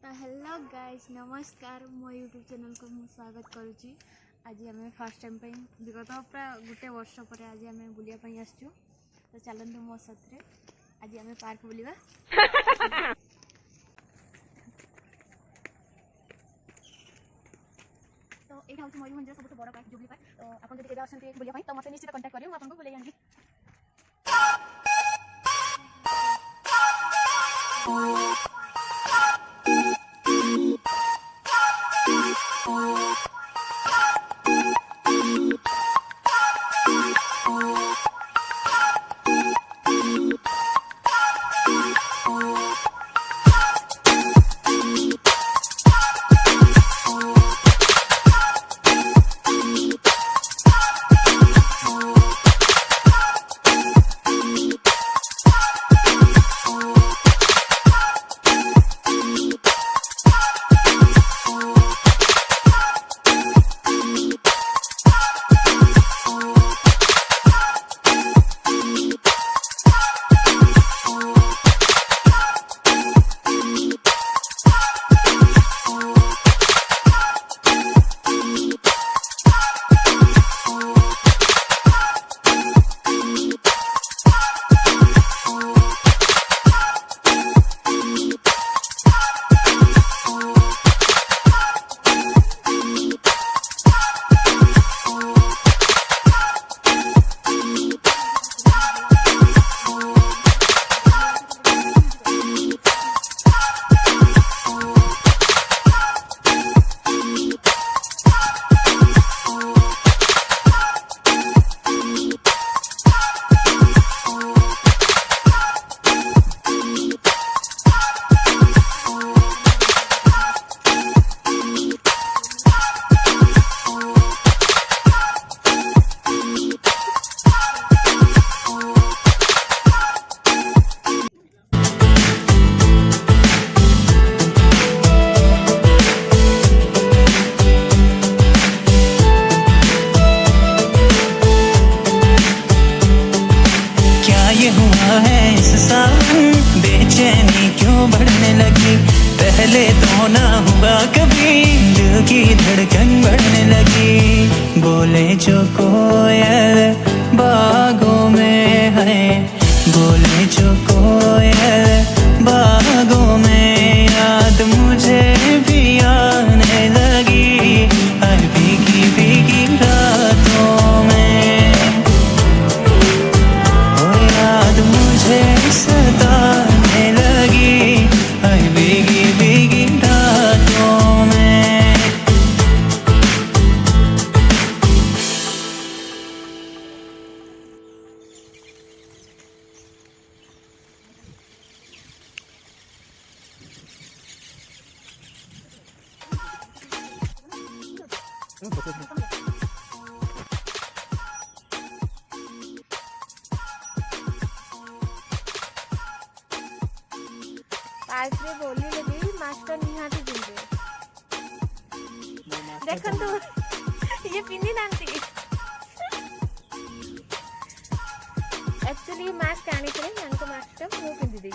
तो hello guys नमस्कार मो यूट्यूब चैनल को मु स्वागत करुच्ची। आज आम फर्स्ट टाइम विगत पूरा गोटे वर्ष पर आज आम बुलायापी आसचु। तो चलते मो साथ आज आम पार्क बुलवा। तो यहाँ हूँ मयूरभंज सब बड़ पार्क जुबली पार्क। तो आप जब आसते बुलाया तो मतलब निश्चित कंटाक्ट करेंगे आपको बुलाई आनी। बेचैनी क्यों बढ़ने लगी। पहले तो ना हुआ कभी, दिल की धड़कन बढ़ने लगी। बोले जो कोयल बागों में है, बोले जो कोयल बागों में, याद मुझे भी आने लगी। हर भीगी भीगी रातों में ओ याद मुझे सताने लगी। हर भीगी भीगी रातों में। पार्क रे बोली लगी मास्टर निहाती जिंदे देखन तो ये पिनी नांती एक्चुअली मास्क आनी थे मास्क मु पिंदी दे